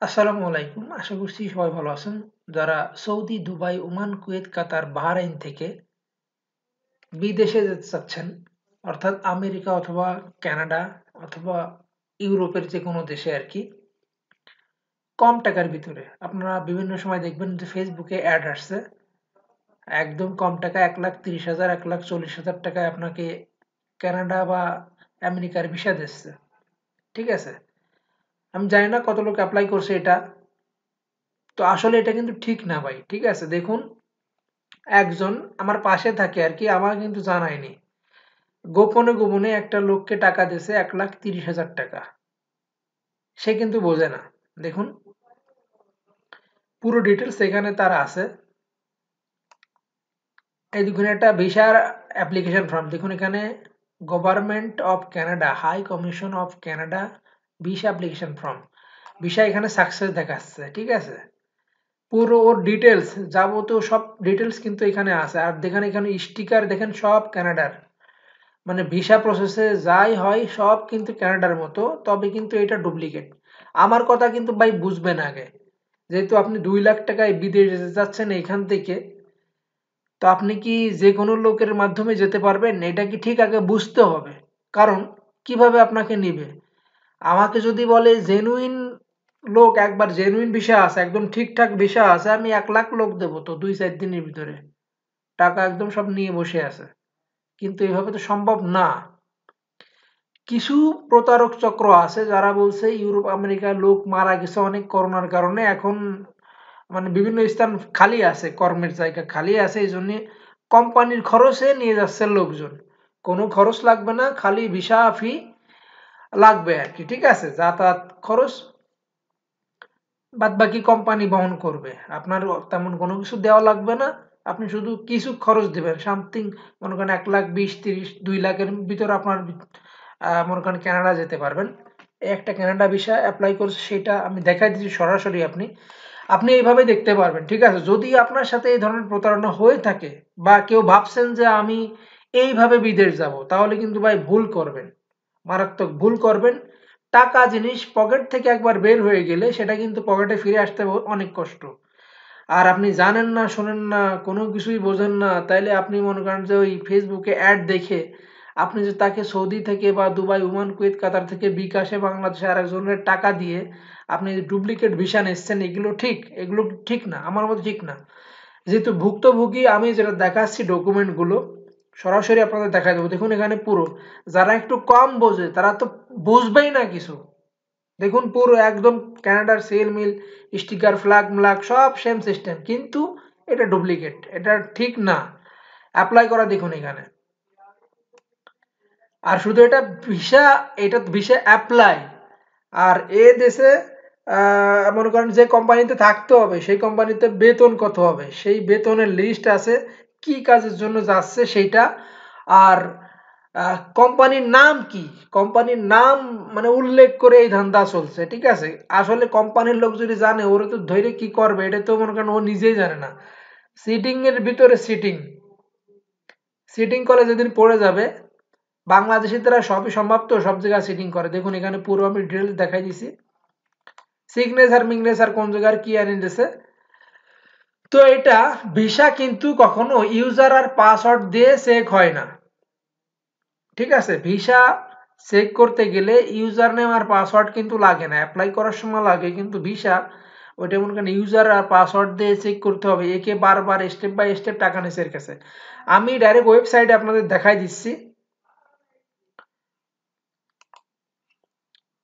আসসালামু আলাইকুম। আশা করছি সবাই ভালো আছেন। যারা সৌদি, দুবাই, ওমান, কুয়েত, কাতার, বাহরাইন থেকে বিদেশে যেতে চাচ্ছেন, অর্থাৎ আমেরিকা অথবা কানাডা অথবা ইউরোপের যে কোনো দেশে আরকি, কম টাকার ভিতরে। আপনারা বিভিন্ন সময় দেখবেন যে ফেসবুকে অ্যাড আসছে। একদম কম টাকা ১,৩০,০০০, ১,৪০,০০০ টাকায় আপনাকে কানাডা বা আমেরিকার ভিসা দিচ্ছে। ঠিক আছে? আমি জানি না কত লোক এপ্লাই করছে এটা। তো আসলে এটা কিন্তু ঠিক না ভাই। ঠিক আছে? দেখুন, একজন আমার পাশে থাকে আরকি, আমার কিন্তু জানায়নি। গোপনে একটা লোককে টাকা দিছে ১,৩০,০০০ টাকা। সে কিন্তু বোঝে না। দেখুন, পুরো ডিটেইলস এখানে তার আছে। এই দেখুন, একটা ভিসার অ্যাপ্লিকেশন ফর্ম। দেখুন এখানে government of Canada, high commission of Canada visa application form. Visa এখানে সাকসেস দেখাচ্ছে। ঠিক আছে? পুরো ওর ডিটেইলস, যাবতীয় সব ডিটেইলস কিন্তু এখানে আছে। আর দেখেন এখানে স্টিকার দেখেন সব কানাডার। মানে ভিসা প্রসেসে যাই হয় সব কিন্তু কানাডার মতো, তবে কিন্তু এটা ডুপ্লিকেট। আমার কথা কিন্তু ভাই বুঝবেন আগে। যেহেতু আপনি ২,০০,০০০ টাকায় বিদেশ যেতে চাচ্ছেন এখান থেকে, তো আপনি কি যে কোনো লোকের মাধ্যমে যেতে পারবেন? এটা কি ঠিক আগে বুঝতে হবে। কারণ কিভাবে আপনাকে নিবে? আমাকে যদি বলে জেনুইন লোক, একবার জেনুইন ভিসা আছে, একদম ঠিকঠাক ভিসা আছে, আমি ১,০০,০০০ লোক দেবো তো ২-৪ দিনের ভিতরে। টাকা একদম সব নিয়ে বসে আছে। কিন্তু এভাবে তো সম্ভব না। কিছু প্রতারক চক্র আছে যারা বলছে ইউরোপ আমেরিকার লোক মারা গেছে অনেক করোনার কারণে, এখন মানে বিভিন্ন স্থান খালি আছে, কর্মের জায়গা খালি আছে, এই জন্য কোম্পানির খরচে নিয়ে যাচ্ছে লোকজন। কোনো খরচ লাগবে না, খালি ভিসা ফি লাগবে আর কি। ঠিক আছে? যাতায়াত খরচ বাদ বাকি কোম্পানি বহন করবে। আপনার তেমন কোনো কিছু দেওয়া লাগবে না। আপনি শুধু কিছু খরচ দিবেন, সামথিং মনে করেন ১,২০,০০০, ৩০, ২,০০,০০০ এর ভিতরে আপনার মনে করেন কানাডা যেতে পারবেন। এই একটা কানাডা ভিসা এপ্লাই করছে, সেটা আমি দেখাই দিচ্ছি সরাসরি। আপনি আপনি এইভাবে দেখতে পারবেন। ঠিক আছে? যদি আপনার সাথে এই ধরনের প্রতারণা হয়ে থাকে বা কেউ ভাবছেন যে আমি এইভাবে বিদেশ যাব, তাহলে কিন্তু ভাই ভুল করবেন, মারাত্মক ভুল করবেন। টাকা জিনিস পকেট থেকে একবার বের হয়ে গেলে সেটা কিন্তু পকেটে ফিরে আসতে অনেক কষ্ট। আর আপনি জানেন না, শোনেন না, কোনো কিছুই বোঝেন না, তাইলে আপনি মনে করেন যে ওই ফেসবুকে অ্যাড দেখে আপনি যে তাকে সৌদি থেকে বা দুবাই, ওমান, কুয়েত, কাতার থেকে বিকাশে বাংলাদেশে আরেকজনের টাকা দিয়ে আপনি ডুপ্লিকেট ভিসা নিচ্ছেন, এগুলো ঠিক না, আমার মতে ঠিক না। যেহেতু ভুক্তভোগী, আমি যেটা দেখাচ্ছি ডকুমেন্টগুলো সরাসরি আপনাদের দেখা দেবো। দেখুন এখানে পুরো, যারা একটু কম বোঝে তারা তো বুঝবেই না কিছু। দেখুন পুরো একদম কানাডার সেল মিল, স্টিকার, ফ্ল্যাগ ম্লাগ সব সেম সিস্টেম, কিন্তু এটা ডুপ্লিকেট, এটা ঠিক না। অ্যাপ্লাই করা দেখুন এখানে। আর শুধু এটা ভিসা, এটা ভিসা অ্যাপ্লাই। আর এ দেশে মনে করেন যে কোম্পানিতে থাকতে হবে সেই কোম্পানিতে বেতন কত হবে সেই বেতনের লিস্ট আছে, কি কাজের জন্য যাচ্ছে সেইটা। আর কোম্পানির নাম কি, কোম্পানির নাম মানে উল্লেখ করে এই ধান্দা চলছে। ঠিক আছে? আসলে কোম্পানির লোক যদি জানে, ওরা তো ধৈর্য কি করবে, এটা তো মনে করেন ও নিজেই জানে না। সিটিং এর ভিতরে সিটিং, সিটিং করে যেদিন পড়ে যাবে। বাংলাদেশি তারা সবই সম্ভব, তো সব জায়গায় সিটিং করে। দেখুন এখানে পুরো আমি ডিটেলস দেখাই দিছি, সিগনেচার মিগনেচার কোন জায়গার কি আনি দিছে। তো এটা ভিসা কিন্তু কখনো ইউজার আর পাসওয়ার্ড দিয়ে চেক হয় না। ঠিক আছে? ভিসা চেক করতে গেলে ইউজার নেম আর পাসওয়ার্ড কিন্তু লাগে না, অ্যাপ্লাই করার সময় লাগে, কিন্তু ভিসা ওইটা মনে করেন ইউজার আর পাসওয়ার্ড দিয়ে চেক করতে হবে। একে বারবার স্টেপ বাই স্টেপ টাকা নিচ্ছে এর কাছে। আমি ডাইরেক্ট ওয়েবসাইটে আপনাদের দেখাই দিচ্ছি।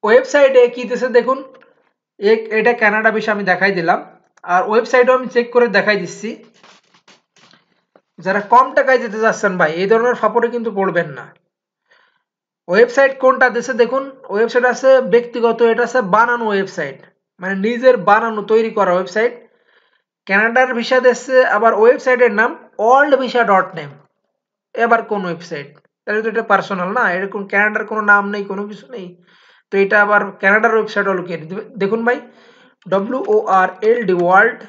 ওয়েবসাইটে কি দিছে দেখুন, এটা কানাডা ভিসা আমি দেখাই দিলাম। আর ওয়েবসাইটেও আমি চেক করে দেখাই দিচ্ছি। যারা কম টাকায় যেতে চাচ্ছেন ভাই, এই ধরনের ফাপড়ে কিন্তু পড়বেন না। ওয়েবসাইট কোনটা দেশে দেখুন, ওয়েবসাইট আছে ব্যক্তিগত, এটা আছে বানানো ওয়েবসাইট, মানে নিজের বানানো তৈরি করা ওয়েবসাইট। কানাডার ভিসা দেশে আবার ওয়েবসাইটের নাম ওয়ার্ল্ড ভিসা ডট নেম। এবার কোন ওয়েবসাইট, তাহলে তো এটা পার্সোনাল না, এরকম কানাডার কোনো নাম নেই, কোনো কিছু নেই। তো এটা আবার কানাডার ওয়েবসাইট হলো কি, দেখুন ভাই, WORLD world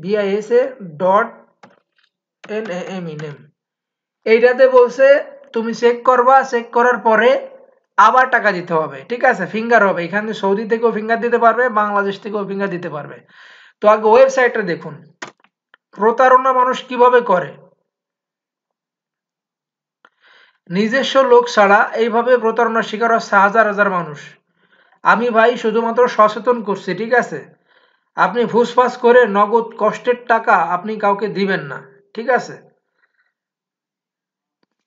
VISA dot NAME name. এইটাতে বলছে তুমি চেক করবা, চেক করার পরে আবার টাকা দিতে হবে, ঠিক আছে? ফিঙ্গার হবে, এখানে সৌদি থেকেও ফিঙ্গার দিতে পারবে, বাংলাদেশ থেকেও ফিঙ্গার দিতে পারবে। তো আগে ওয়েবসাইটটা দেখুন প্রতারণা মানুষ কিভাবে করে। নিজস্ব লোক ছাড়া এইভাবে প্রতারণার শিকার হচ্ছে হাজার হাজার মানুষ। আমি ভাই শুধুমাত্র সচেতন করছি, ঠিক আছে? আপনি ফুসফাস করে নগদ কষ্টের টাকা আপনি কাউকে দিবেন না, ঠিক আছে?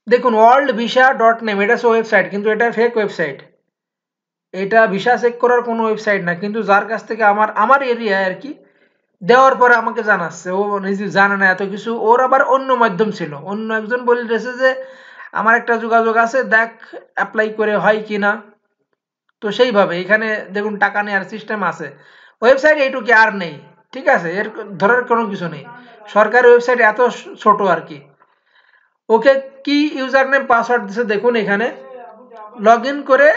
দেখুন ওয়ার্ল্ড ভিসা ডট নেম, এটা হচ্ছে ওয়েবসাইট, কিন্তু এটা ফেক ওয়েবসাইট। এটা ভিসা চেক করার কোনো ওয়েবসাইট না, কিন্তু যার কাছ থেকে আমার আমার এরিয়ায় আর কি দেওয়ার পরে আমাকে জানাচ্ছে, ও নিজে জানে না এত কিছু, ওর আবার অন্য মাধ্যম ছিল, অন্য একজন বলে দিয়েছে যে আমার একটা যোগাযোগ আছে, দেখ অ্যাপ্লাই করে হয় কি না। তো সেইভাবে এখানে দেখুন টাকা নেওয়ার সিস্টেম আছে, ওয়েবসাইট এইটুকু আর নেই, ঠিক আছে? এর ধরার কোনো কিছু নেই, সরকারি ওয়েবসাইট এত ছোট আর কি। ওকে কি ইউজার নেম পাসওয়ার্ড দিছে দেখুন এখানে, লগ ইন করে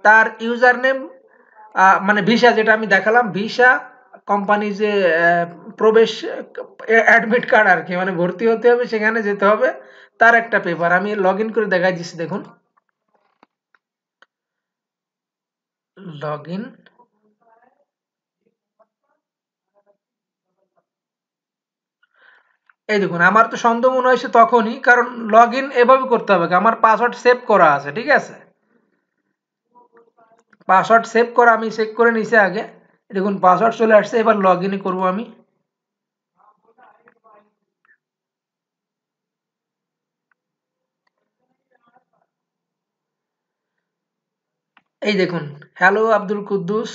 তার ইউজার নেম মানে ভিসা যেটা আমি দেখালাম, ভিসা কোম্পানি যে প্রবেশ অ্যাডমিট কার্ড আর কি, মানে ভর্তি হতে হবে সেখানে যেতে হবে, তার একটা পেপার আমি লগ ইন করে দেখাই দিচ্ছি দেখুন। লগ ইন, এই দেখুন আমার তো সন্দেহ মনে হয়েছে তখনই, কারণ লগ ইন এভাবে করতে হবে, আমার পাসওয়ার্ড সেভ করা আছে, ঠিক আছে? পাসওয়ার্ড সেভ করা আমি চেক করে নিছি আগে, দেখুন পাসওয়ার্ড চলে আসছে, এবার লগ ইন করবো আমি। এই দেখুন হ্যালো আব্দুল কুদ্দুস,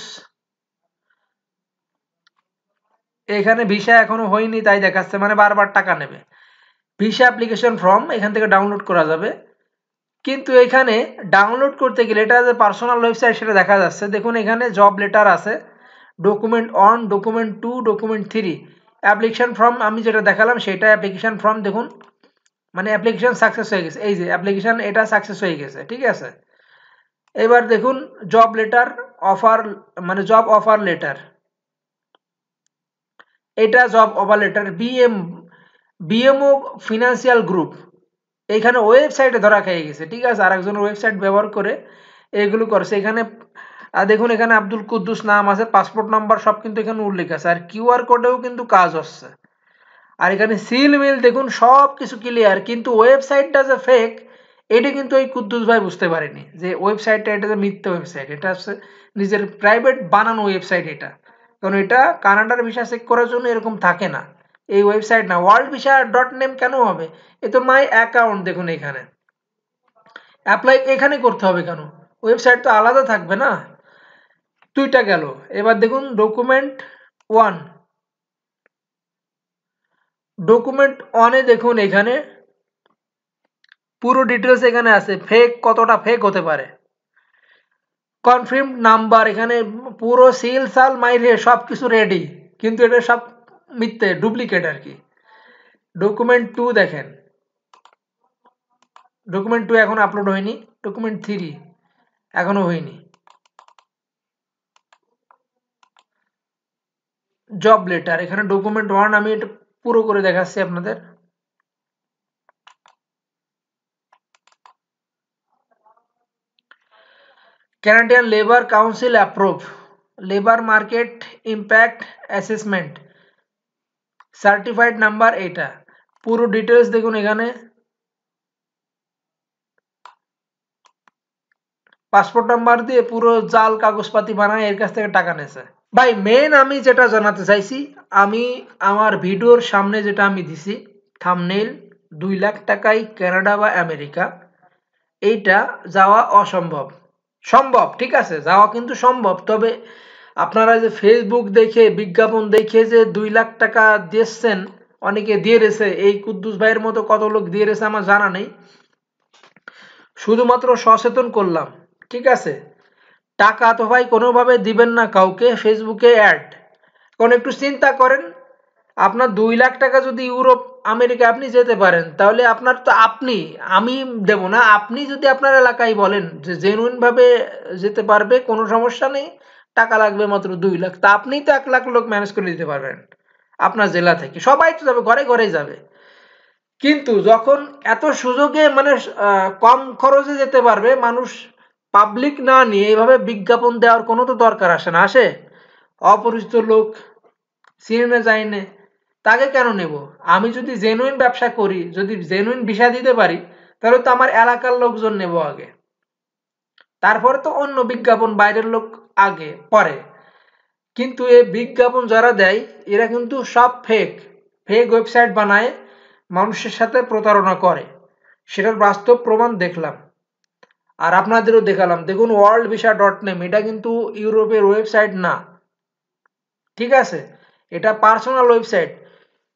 এখানে ভিসা এখনো হয়নি তাই দেখাচ্ছে, মানে বারবার টাকা নেবে। ভিসা অ্যাপ্লিকেশন ফর্ম এখান থেকে ডাউনলোড করা যাবে, কিন্তু এখানে ডাউনলোড করতে গেলে এটা যে পার্সোনাল ওয়েবসাইট সেটা দেখা যাচ্ছে, দেখুন এখানে জব লেটার আছে, document one, document two, document three, application form আমি যেটা দেখালাম সেটা অ্যাপ্লিকেশন ফর্ম, দেখুন মানে অ্যাপ্লিকেশন সাকসেস হয়ে গেছে, এই যে অ্যাপ্লিকেশন এটা সাকসেস হয়ে গেছে, ঠিক আছে? এবার দেখুন জব লেটার অফার, মানে জব অফার লেটার, এটা job offer letter BMO financial group, এইখানে ওয়েবসাইটে ধরা খেয়ে গেছে, ঠিক আছে? আরেকজনের ওয়েবসাইট ব্যবহার করে এগুলো করছে এখানে। দেখুন এখানে আব্দুল কুদ্দুস নাম আছে, পাসপোর্ট নাম্বার সব কিন্তু এখানে উল্লেখ আছে, আর কিউআর কোডেও কিন্তু কাজ হচ্ছে, আর এখানে সিল মিল দেখুন সব কিছু ক্লিয়ার, কিন্তু ওয়েবসাইটটা যে ফেক এটা কিন্তু ওই কুদ্দুস ভাই বুঝতে পারেনি, যে ওয়েবসাইটটা এটা যে মিথ্যা ওয়েবসাইট, এটা হচ্ছে নিজের প্রাইভেট বানানো ওয়েবসাইট এটা, কারণ এটা কানাডার ভিসা চেক করার জন্য এরকম থাকে না, এই ওয়েবসাইট না। ওয়ার্ল্ড ভিসা ডট নেম কেন হবে? এ তো মাই অ্যাকাউন্ট, দেখুন এখানে অ্যাপ্লাই এখানে করতে হবে কেন? ওয়েবসাইট তো আলাদা থাকবে না। দুইটা গেল, এবার দেখুন ডকুমেন্ট ওয়ান, ডকুমেন্ট ওয়ানে দেখুন এখানে পুরো ডিটেলস এখানে আছে, ফেক কতটা ফেক হতে পারে, কনফার্ম নাম্বার এখানে পুরো সিল সাল মাইরে সব কিছু রেডি, কিন্তু এটা সব মিথ্যে ডুপ্লিকেট আর কি। ডকুমেন্ট টু দেখেন, ডকুমেন্ট টু এখন আপলোড হয়নি, ডকুমেন্ট থ্রি এখনো হয়নি, জব লেটার এখানে ডকুমেন্ট ওয়ান, আমি এটা পুরো করে দেখাচ্ছি আপনাদের। Canadian Labour Council approve labor market impact assessment certified number, এটা পুরো ডিটেলস দেখুন এখানে, পাসপোর্ট নাম্বার দিয়ে পুরো জাল কাগজপাতি বানায় এর কাছ থেকে টাকা নেছে। ভাই মেন আমি যেটা জানাতে চাইছি, আমি আমার ভিডিওর সামনে যেটা আমি দিছি থাম্বনেইল, 2 লাখ টাকায় কানাডা বা আমেরিকা, এইটা যাওয়া অসম্ভব, সম্ভব ঠিক আছে, যাওয়া কিন্তু সম্ভব, তবে আপনারা যে ফেসবুক দেখে বিজ্ঞাপন দেখে যে 2 লাখ টাকা দিচ্ছেন, অনেকে দিয়ে রেছে, এই কুদ্দুস ভাইয়ের মতো কত লোক দিয়ে রেছে আমার জানা নেই, শুধুমাত্র সচেতন করলাম, ঠিক আছে? টাকা তো ভাই কোনোভাবে দিবেন না কাউকে ফেসবুকে অ্যাড, কারণ একটু চিন্তা করেন, আপনার 2 লাখ টাকা যদি ইউরোপ আমেরিকা আপনি যেতে পারেন, তাহলে আপনার তো আপনি, আমি দেব না, আপনি যদি আপনার এলাকায় বলেন যে জেনুইন ভাবে যেতে পারবে কোনো সমস্যা নেই, টাকা লাগবে মাত্র 2 লাখ, তা আপনি তো 1 লাখ লোক ম্যানেজ করে দিতে পারবেন আপনার জেলা থেকে, সবাই তো যাবে, ঘরে ঘরে যাবে। কিন্তু যখন এত সুযোগে মানে কম খরচে যেতে পারবে মানুষ, পাবলিক না নিয়ে এইভাবে বিজ্ঞাপন দেওয়ার কোনো তো দরকার আসে না, আসে? অপরিচিত লোক, চিনে না যায়নে, তাকে কেন নেব? আমি যদি জেনুইন ব্যবসা করি, যদি জেনুইন ভিসা দিতে পারি, তাহলে তো আমার এলাকার লোকজন নেব আগে, তারপরে তো অন্য বিজ্ঞাপন বাইরের লোক আগে পরে। কিন্তু এই বিজ্ঞাপন যারা দেয় এরা কিন্তু সব ফেক, ফেক ওয়েবসাইট বানায়, মানুষের সাথে প্রতারণা করে, সেটার বাস্তব প্রমাণ দেখলাম। আর আপনাদেরও দেখালাম, দেখুন ওয়ার্ল্ড ভিসা ডট নেম, এটা কিন্তু ইউরোপের ওয়েবসাইট না, ঠিক আছে? এটা পার্সোনাল ওয়েবসাইট।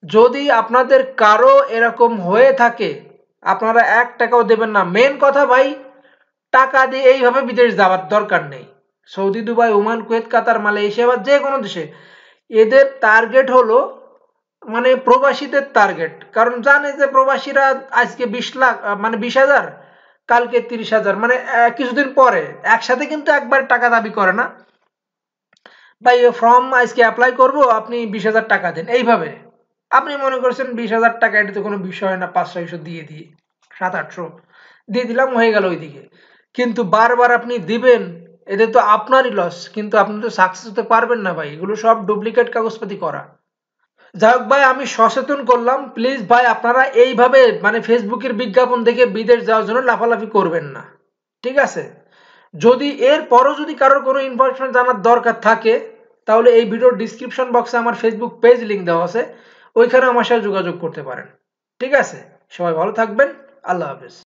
যদি আপনাদের কারো এরকম হয়ে থাকে, আপনারা 1 টাকাও দেবেন না। মেন কথা ভাই, টাকা দিয়ে এইভাবে বিদেশ যাওয়ার দরকার নেই। সৌদি, দুবাই, ওমান, কুয়েত, কাতার, মালয়েশিয়া বা যে কোনো দেশে এদের টার্গেট হলো মানে প্রবাসীদের টার্গেট, কারণ জানে যে প্রবাসীরা আজকে 20 লাখ মানে 20,000, কালকে 30,000, মানে কিছুদিন পরে একসাথে কিন্তু একবার টাকা দাবি করে না, ভাই ফর্ম আজকে অ্যাপ্লাই করব, আপনি 20,000 টাকা দেন, এইভাবে। আপনি মনে করছেন 20,000 টাকা, এটা তো কোনো বিষয় না, 500-600 দিয়ে দিই, 700-800 দিয়ে দিলাম, হয়ে গেল ওইদিকে। কিন্তু বারবার আপনি দিবেন, এতে তো আপনারই লস, কিন্তু আপনি তো সাকসেস হতে পারবেন না ভাই, এগুলো সব ডুপ্লিকেট কাগজপাতি করা। যাই হোক ভাই, আমি সচেতন করলাম, প্লিজ ভাই আপনারা এইভাবে মানে ফেসবুকের বিজ্ঞাপন দেখে বিদেশ যাওয়ার জন্য লাফালাফি করবেন না, ঠিক আছে? যদি এর পরও যদি কারোর কোনো ইনফরমেশন জানার দরকার থাকে, তাহলে এই ভিডিওর ডিসক্রিপশন বক্সে আমার ফেসবুক পেজ লিংক দেওয়া আছে, ওইখানে আমার সাথে যোগাযোগ করতে পারেন, ঠিক আছে? সবাই ভালো থাকবেন, আল্লাহ হাফেজ।